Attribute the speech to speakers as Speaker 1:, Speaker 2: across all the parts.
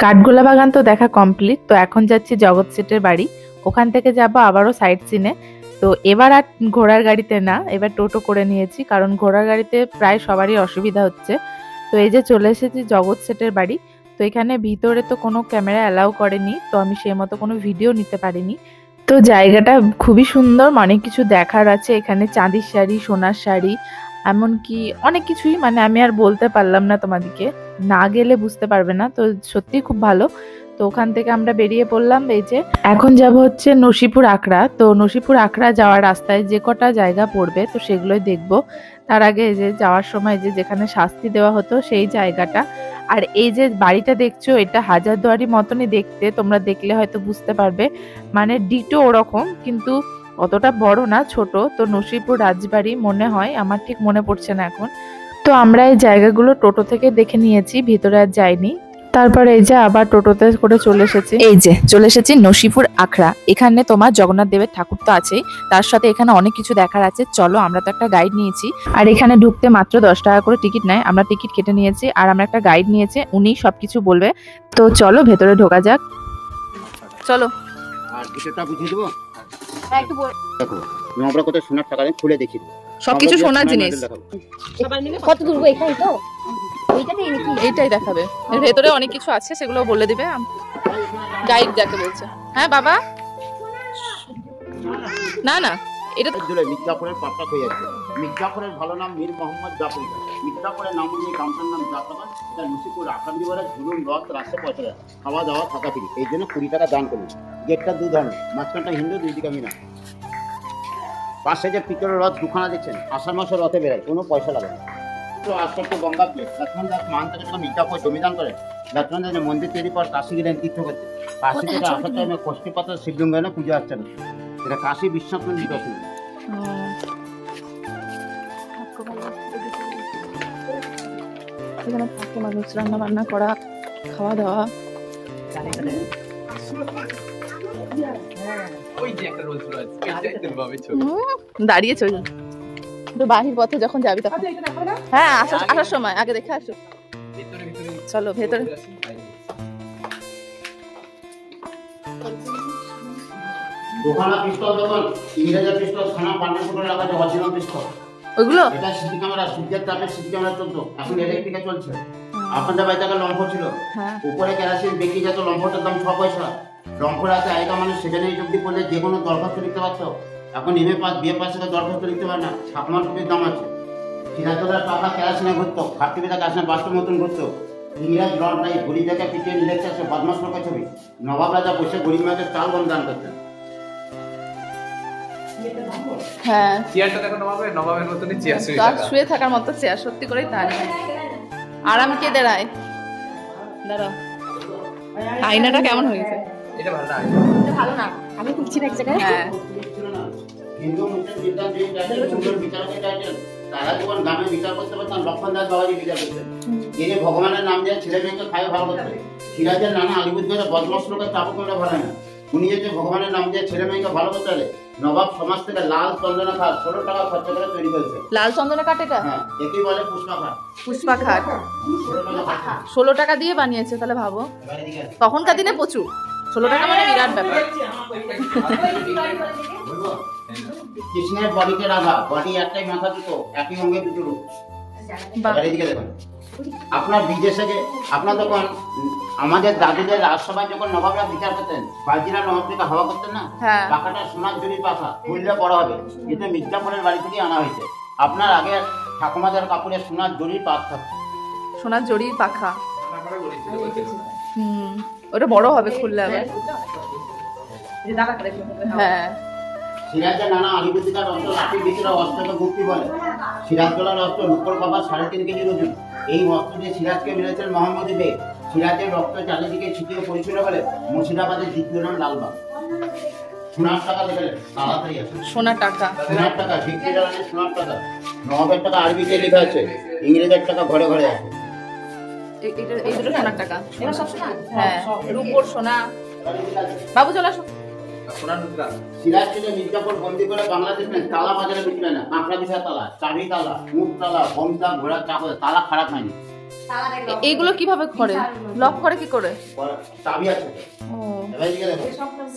Speaker 1: কাঠগোলা বাগান তো দেখা কমপ্লিট। তো এখন যাচ্ছি জগৎ সেটের বাড়ি, ওখান থেকে যাব আবারও সাইট সিনে। তো এবার আর ঘোড়ার গাড়িতে না, এবার টোটো করে নিয়েছি, কারণ ঘোড়ার গাড়িতে প্রায় সবারই অসুবিধা হচ্ছে। তো এই যে চলে এসেছি জগৎ সেটের বাড়ি। তো এখানে ভিতরে তো কোনো ক্যামেরা অ্যালাউ করেনি, তো আমি সেই মতো কোনো ভিডিও নিতে পারিনি। তো জায়গাটা খুবই সুন্দর, অনেক কিছু দেখার আছে এখানে, চাঁদির শাড়ি, সোনার শাড়ি, এমনকি অনেক কিছুই, মানে আমি আর বলতে পারলাম না, তোমাদেরকে না গেলে বুঝতে পারবে না। তো সত্যি খুব ভালো। তো ওখান থেকে আমরা বেরিয়ে পড়লাম। এই যে এখন যাব হচ্ছে নসিপুর আখড়া। তো নসিপুর আখড়া যাওয়ার রাস্তায় যে কটা জায়গা পড়বে তো সেগুলোই দেখব। তার আগে যে যাওয়ার সময় যে যেখানে শাস্তি দেওয়া হতো সেই জায়গাটা, আর এই যে বাড়িটা দেখছো এটা হাজারদুয়ারি মতনই দেখতে, তোমরা দেখলে হয়তো বুঝতে পারবে, মানে ডিটো ওরকম, কিন্তু অতটা বড় না, ছোট। তো নসিপুর রাজবাড়ি মনে হয়, আমার ঠিক মনে পড়ছে না এখন। তো আমরা এই জায়গাগুলো টোটো থেকে দেখে নিয়েছি, ভিতরে আর যাইনি। তারপরে এই যে আবার টোটোতে করে চলে এসেছি, এই যে চলে এসেছি নসিপুর আখড়া। এখানে তোমার জগন্নাথ দেবের ঠাকুর তো আছেই, তার সাথে এখানে অনেক কিছু দেখার আছে। চলো, আমরা তো একটা গাইড নিয়েছি, আর এখানে ঢুকতে মাত্র 10 টাকা করে টিকিট নেয়। আমরা টিকিট কেটে নিয়েছি, আর আমরা একটা গাইড নিয়েছি, উনি সবকিছু বলবে। তো চলো ভেতরে ঢোকা যাক, চলো।
Speaker 2: আর বিষয়টা বুঝিয়ে দেবো।
Speaker 1: হ্যাঁ, একটু
Speaker 2: দেখো, আমরা কত সোনার টাকা দিয়ে খুলে দেখি,
Speaker 1: সবকিছু সোনার জিনিস।
Speaker 3: কত দূর এখানে তো
Speaker 1: এইটাই দেখাবে, এর ভেতরে অনেক কিছু আছে, সেগুলো বলে দিবে গাইড যাকে বলছে। হ্যাঁ বাবা, না না, এটা
Speaker 2: মির্জাপুরের পাট্টা হয়ে যাচ্ছে। মির্জাপুরের ভালো নাম মীর মোহাম্মদ জাফর। মির্জাপুরের নাম অনুযায়ী গ্রামটার নাম জাফরাবাদ। এটা নসিপুর আকান্দি বলে ঝুলুন রথ রাস্তা পয়সা দেয়, খাওয়া দাওয়া থাকা ফিরি, এই জন্য 20 টাকা দান করুন। গেটটা 2 ধরনের, মাঝখানটা হিন্দু, 2 দিকে মিনা। পাশে যে পিতলের রথ দুখানা দেখছেন, আষাঢ় মাসের রথে বেড়ায়, কোনো পয়সা লাগে না। তো আজকে গঙ্গাপ্লে লক্ষ্মণ দাস মান থেকে যখন মির্জাপুর জমিদান করে, লক্ষ্মণ দাস মন্দির তৈরি পর কাশি গেলেন তীর্থ করতে। কাশি থেকে আসার টাইমে কষ্টি পাতা শিবলিঙ্গ এনে পুজো আর্চা করতে। এটা কাশী বিশ্বনাথ মন্দির দর্শন।
Speaker 1: এখানে থাকে মানুষ রান্না বান্না করা, খাওয়া দাওয়া। দাঁড়িয়ে চল, তো বাহির পথে যখন যাবি তখন। হ্যাঁ, আসার সময় আগে দেখে আসো। চলো ভেতরে।
Speaker 2: দোকানা পিস্তল দোকান, ইংরেজের পিস্তল, থানা পান্ডাপুরের এলাকাতে অরিজিনাল পিস্তল।
Speaker 1: ওইগুলো
Speaker 2: এটা সিসি ক্যামেরা, সূর্যের তাপে সিসি ক্যামেরা চলতো, এখন ইলেকট্রিকে চলছে। আপনাদের বাড়িতে একটা লম্ফ ছিল, উপরে কেরাসিন বেঁকে যেত, লম্ফটার দাম 6 পয়সা। লম্ফর আছে আগেকার মানুষ সেখানে অব্দি করলে যে কোনো দরখাস্ত লিখতে পারতো। এখন এমএ পাস, বিএ পাস থেকে দরখাস্ত লিখতে পারে না, 7 কোটির দাম আছে। সিরাজদৌলার টাকা কেরাসিনে ঘুরতো, ঘাটতি টাকা আসনে বাস্তব মতন ঘুরতো। ইংরেজ লর্ড নাই, ঘুরি থেকে পিটিয়ে লেকচার, সে বদমাস লোকের ছবি। নবাব রাজা বসে গরিব মেয়েকে চাল বন দান করতেন।
Speaker 1: হ্যাঁ,
Speaker 4: চেয়ারটা দেখো, নবাবের মতনই চেয়ার,
Speaker 1: শুয়ে থাকার মতো চেয়ার, সত্যি করেই তাই। আরাম কে দাঁড়ায়, দাঁড়াও। আয়নাটা কেমন হয়েছে?
Speaker 4: এটা ভালো না,
Speaker 3: এটা ভালো না, আমি খুঁজছি না এক জায়গায়।
Speaker 1: হ্যাঁ,
Speaker 2: হিন্দু মুসলিম বিদ্যান যে সুন্দর বিচারকের টাইটেল, তারা যখন গ্রামে বিচার করতে পারতাম, লক্ষ্মণ দাস বাবাজি বিচার করতেন। যিনি ভগবানের নাম দিয়ে ছেলে মেয়েকে খায় ভালো করতেন। সিরাজের নানা আলিপুরদের বদমাস লোকের চাপক করে ভালো না। উনি যে ভগবানের নাম দিয়ে ছেলে মেয়েকে ভালো করতে হলে নবাব সমাজ থেকে লাল চন্দনা খাট 16 টাকা খরচ করে তৈরি করেছে।
Speaker 1: লাল চন্দনা কাঠ, এটা
Speaker 2: হ্যাঁ, একেই বলে পুষ্পা খাট।
Speaker 1: পুষ্পা খাট 16 টাকা দিয়ে বানিয়েছে, তাহলে ভাবো তখনকার দিনে প্রচুর। 16 টাকা মানে বিরাট ব্যাপার।
Speaker 2: কৃষ্ণের বডিতে রাধা, বডি একটাই, মাথা দুটো, একই অঙ্গে দুটো রূপ। এদিকে দেখুন, আপনার বিদেশে যে আপনার যখন আমাদের দাদুদের রাজসভায় যখন নবাবরা বিচার করতেন, বাজিরা নবাব থেকে হাওয়া করতেন না, পাখাটা সোনার জরির পাখা, খুললে বড় হবে, কিন্তু মির্জাপুরের বাড়ি থেকে আনা হয়েছে। আপনার আগে ঠাকুমাদের কাপড়ে সোনার জরির পাখ থাকতো,
Speaker 1: সোনার জরির পাখা। ওটা বড় হবে খুললে আবার। হ্যাঁ,
Speaker 2: সিরাজের নানা আলিপুরদার অস্ত্র, লাঠির ভিতরে অস্ত্রকে মুক্তি বলে। সিরাজদৌলার অস্ত্র রূপর বাবা 3.5 কেজির ওজন। এই অস্ত্র দিয়ে সিরাজকে মেরেছেন মোহাম্মদ বেগ। সিরাজের রক্ত চারিদিকে ছিটিয়ে পড়েছিল বলে মুর্শিদাবাদের দ্বিতীয় নাম লালবাগ। সোনার টাকা দেখলেন, তাড়াতাড়ি আছে
Speaker 1: সোনার টাকা,
Speaker 2: সোনার টাকা, ভিক্টোরিয়া রানীর সোনার টাকা। নবাবের টাকা আরবিতে লেখা আছে, ইংরেজের টাকা ঘরে ঘরে আছে।
Speaker 1: এই দুটো সোনার টাকা, হ্যাঁ, রূপোর সোনা। বাবু চলে আসো।
Speaker 2: সিরাজকে যে মির্জাপুর বন্দি করে বাংলাদেশ নেন, তালা বাজারে বিক্রি হয় না, কাঁকড়া বিষয় তালা, চাবি তালা, মুখ তালা, বমতা, ঘোড়া চাকর, তালা খারাপ হয়নি।
Speaker 1: এইগুলো কিভাবে করে লক করে কি করে?
Speaker 2: চাবি আছে।
Speaker 1: ও
Speaker 2: এবার এদিকে দেখো।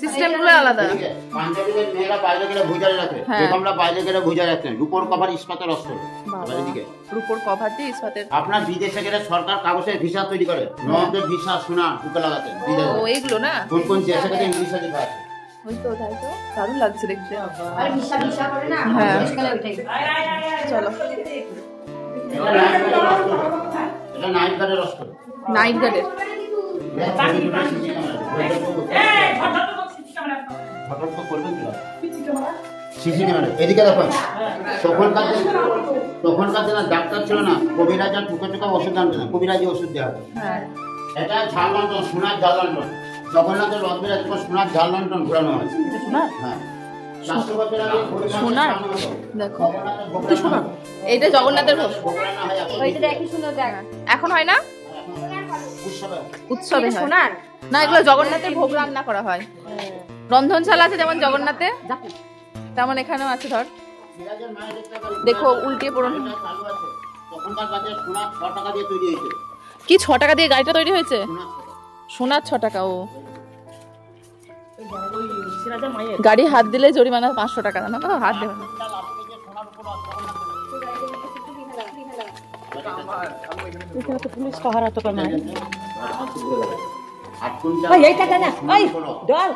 Speaker 1: সিস্টেমগুলো আলাদা।
Speaker 2: এদিকে পাঞ্জাবিদের মেয়েরা বাইরে গেলে ভুজারে রাখে,
Speaker 1: হ্যাঁ।
Speaker 2: বেগমরা বাইরে গেলে ভুজারে রাখতেন। রূপোর কভার ইস্পাতের অস্ত্র। এবার এদিকে
Speaker 1: রূপোর কভার দিয়ে ইস্পাতের।
Speaker 2: আপনার বিদেশে গেলে সরকার কাগজের ভিসা তৈরি করে, নবাবদের ভিসা সোনা ঢুকে লাগাতে বিদেশে।
Speaker 1: ও এইগুলো না?
Speaker 2: কোন কোন দেশে গেলে ইংলিশে লেখা আছে।
Speaker 1: ওই তো তাই তো দারুণ লাগছে দেখতে।
Speaker 3: আরে মিশা মিশা করে না
Speaker 1: হ্যাঁ।
Speaker 3: সেখানে উঠাই
Speaker 1: চলো
Speaker 2: এটা নাইট গার্ডের অস্ত্র।
Speaker 1: নাইট গার্ডের।
Speaker 2: সিসি ক্যামেরা এদিকে দেখুন। তখনকার দিনে ডাক্তার ছিল না, কবিরাজ আর টুকে টুকে ওষুধ আনতো না, কবিরাজি ওষুধ দেওয়া হতো।
Speaker 1: হ্যাঁ
Speaker 2: এটা ঝাল লন্ডন, সোনার ঝাল লন্ডন। জগন্নাথের রথ বিরাজ করে সোনার ঝাল লন্ডন ঘোরানো হয়েছে।
Speaker 1: সোনার?
Speaker 2: হ্যাঁ 400 বছর আগে
Speaker 1: সোনার? দেখো
Speaker 2: তো সোনার
Speaker 1: এইটা জগন্নাথের ভোগ।
Speaker 3: ওইটা একই সুন্দর দেখ
Speaker 1: এখন হয় না?
Speaker 2: উৎসবে
Speaker 1: উৎসবে হয়।
Speaker 3: সোনার
Speaker 1: না এগুলো জগন্নাথের ভোগ রান্না করা হয়। রন্ধনশালা আছে যেমন জগন্নাথে, তেমন এখানেও আছে। ধর
Speaker 2: সিরাজের মায়ের একটা বাড়ি,
Speaker 1: দেখো উল্টে পড়ুন।
Speaker 2: এটা চালু আছে। তখনকার কাছে সোনা 6 টাকা দিয়ে তৈরি হয়েছে।
Speaker 1: কি 6 টাকা দিয়ে গাড়িটা তৈরি হয়েছে?
Speaker 2: সোনা
Speaker 1: সোনার 6 টাকা। ও গাড়ি হাত দিলে জরিমানা 500 টাকা। জানো তো? হাত দেবে না।
Speaker 3: এখানে তো পুলিশ পাহারা তো করে না
Speaker 2: ওই
Speaker 3: এইটা কেন ওই ডল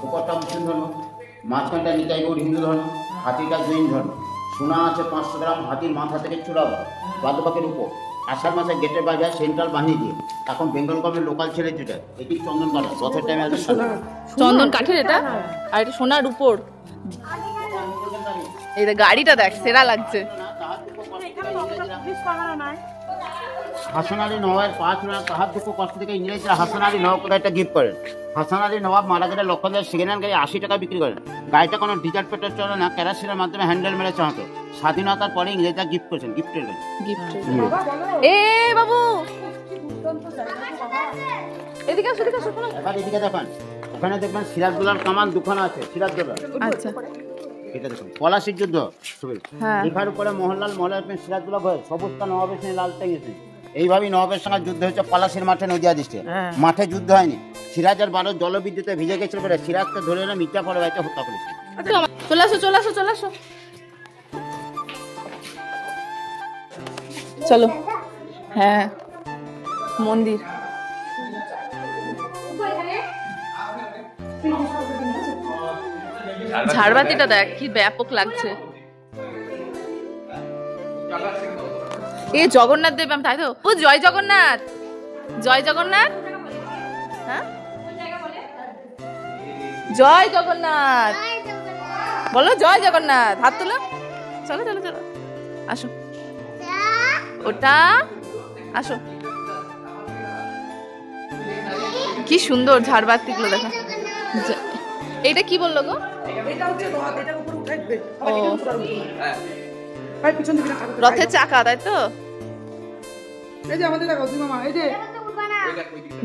Speaker 2: উপরটা মুসলিম ধর্ম, মাঝখানটা নিতাই গৌড় হিন্দু ধর্ম, হাতিটা জৈন ধর্ম। সোনা আছে 500 গ্রাম, হাতির মাথা থেকে চূড়া বাদবাকের উপর। আষাঢ় মাসে গেটের বাইরে সেন্ট্রাল বাহিনী দিয়ে। এখন বেঙ্গল গভর্নমেন্ট লোকাল ছেড়ে যেটা, এটি চন্দন কাঠা রথের টাইমে আছে।
Speaker 1: চন্দন কাঠের এটা, আর এটা সোনার উপর। এই গাড়িটা দেখ, সেরা লাগছে।
Speaker 2: হাসান আলী নবাবের 5 লাখ হাত দুঃখ কষ্ট থেকে ইংরেজরা হাসান আলী নবাবকে একটা গিফট করেন। হাসান আলী নবাব মারা গেলে লক্ষণদের সেকেন্ড হ্যান্ড গাড়ি 80 টাকা বিক্রি করেন। গাড়িটা কোনো ডিজেল পেট্রোল চলে না, কেরোসিনের মাধ্যমে হ্যান্ডেল মেরে চালাতো। স্বাধীনতার পরে ইংরেজরা গিফট করেছেন, গিফটের গাড়ি।
Speaker 1: এ বাবু এদিকে আসো, এদিকে আসো।
Speaker 2: এবার এদিকে দেখেন, ওখানে দেখবেন সিরাজদৌলার কামাল দুখানা আছে। সিরাজদৌলা
Speaker 1: আচ্ছা
Speaker 2: এটা দেখুন, পলাশির যুদ্ধ ছবি।
Speaker 1: হ্যাঁ।
Speaker 2: লেখার উপরে মোহনলাল মহলাল সিরাজদৌলা ভয় সবুজটা নবাবের সঙ্গে লাল টেঙেছে। এইভাবেই নবাবের সঙ্গে যুদ্ধ হচ্ছে পলাশির মাঠে, নদিয়া ডিস্ট্রিক্টে। মাঠে যুদ্ধ হয়নি। সিরাজের 12 জলবিদ্যুতে ভিজে গেছিল বলে সিরাজকে ধরে এনে মির্জাফর বাড়িতে হত্যা করেছে।
Speaker 1: চলে আসো, চলে আসো, চলে আসো। চলো। হ্যাঁ মন্দির। ঝাড়বাতিটা দেখ কি ব্যাপক লাগছে। এ জগন্নাথ দেব, তাই তো? ও জয় জগন্নাথ, জয় জগন্নাথ। হ্যাঁ জয় জগন্নাথ বলো, জয় জগন্নাথ। হাত তোলো। চলো চলো চলো, আসো। ওটা আসো। কি সুন্দর ঝাড়বাতি গুলো দেখা। এইটা কি বললো গো? রথের চাকা, তাই তো?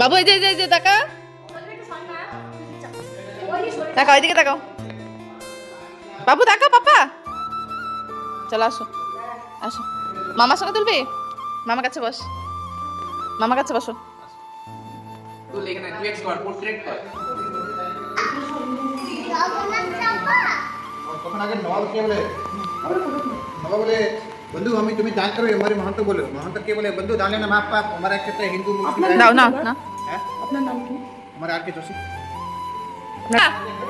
Speaker 1: বাবু এই যে তাকা, তাকাও এদিকে, তাকাও বাবু, তাকাও পাপা। চলো আসো, আসো। মামার সঙ্গে তুলবি? মামার কাছে বস, মামার কাছে বসো।
Speaker 4: তুই এখানে ক্লিক কর, পোর্ট্রেট কর।
Speaker 5: তখন আগে নবাব কে বলে, নবাব বলে बंधु हमें तुम्हें जानते हो हमारे महंत बोले, महंत के बोले बंधु जान लेना आप हमारा कहते हैं हिंदू
Speaker 1: দাও না না।
Speaker 5: अपना नाम की हमारे आर के जोशी।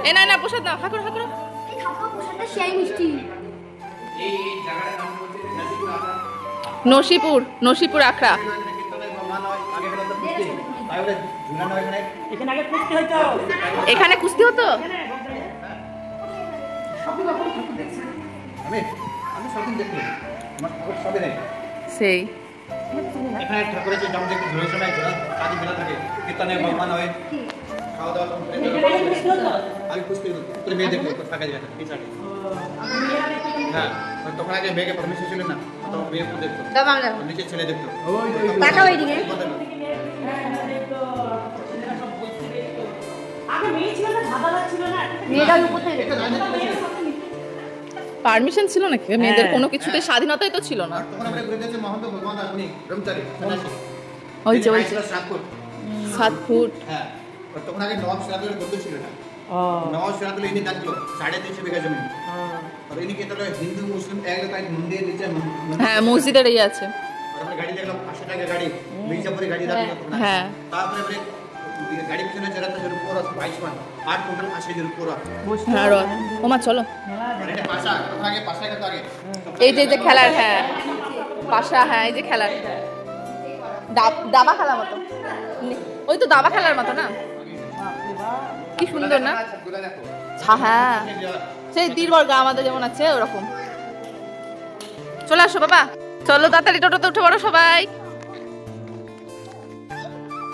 Speaker 1: এ না না, প্রসাদ নাও, হাকুর হাকুর।
Speaker 3: এই খাওয়া পোশাকটা সেই মিষ্টি
Speaker 4: এই জায়গাটার নাম হচ্ছে নসিপুর আখড়া।
Speaker 1: নসিপুর, নসিপুর আখড়া। এখানে কুস্তি হতো।
Speaker 5: আমি সব দিন দেখি আমার খবর সবে নেই।
Speaker 1: সেই
Speaker 5: এখানে ঠাকুরের যে যেমন দেখি ঝোলের সময় ঝোলা কাজী মেলা থাকে, কীর্তনে ভগবান হয়, খাওয়া দাওয়া আমি কুস্তি করে মেয়ে দেখি ফাঁকা জায়গাটা পিছাকে। হ্যাঁ তখন আগে মেয়েকে পারমিশন ছিল না, তখন মেয়ে দেখতো, নিচে ছেলে দেখতো।
Speaker 3: তাকাও এইদিকে। মেয়েটার উপর থেকে
Speaker 6: পারমিশন ছিল নাকি মেয়েদের কোনো কিছুতে স্বাধীনতাই তো ছিল না
Speaker 5: তখন আমরা ঘুরে যাচ্ছি মহন্ত ভগবান আপনি ব্রহ্মচারী সন্ন্যাসী
Speaker 6: ওই যে
Speaker 5: 7 ফুট
Speaker 6: 7 ফুট
Speaker 5: হ্যাঁ তখন আগে নবাব সিরাজুল বন্ধু ছিল না नवाब सिराजुल इन्हीं तक लो 350 बीघा जमीन और इन्हीं के तरह हिंदू मुस्लिम एक का मंदिर नीचे
Speaker 6: হ্যাঁ মসজিদের এই আছে
Speaker 5: और अपने गाड़ी देख लो 500 টাকা গাড়ি মির্জাপুরে গাড়ি রাখলো
Speaker 6: হ্যাঁ
Speaker 5: তারপরে গাড়ি পিছনে চড়া তো জরুর পুরো 22 মান 8 টোটাল 80 জরুর পুরো
Speaker 6: হ্যাঁ ওমা চলো
Speaker 5: এটা পাশা আগে পাশা কত আগে
Speaker 6: এই যে খেলার হ্যাঁ পাশা হ্যাঁ এই যে খেলার দাবা খেলার মতো ওই তো দাবা খেলার মতো না কি সুন্দর না হ্যাঁ সেই তীরবর্গা আমাদের যেমন আছে ওরকম চলে আসো বাবা চলো তাড়াতাড়ি টোটোতে উঠে পড়ো সবাই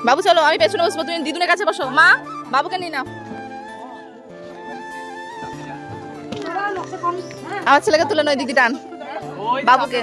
Speaker 6: বাবু চলো আমি পেছনে বসবো তুমি দিদুনের কাছে বসো মা বাবুকে নিয়ে নাও আমার ছেলেকে তুলে নয় দিদি টান বাবুকে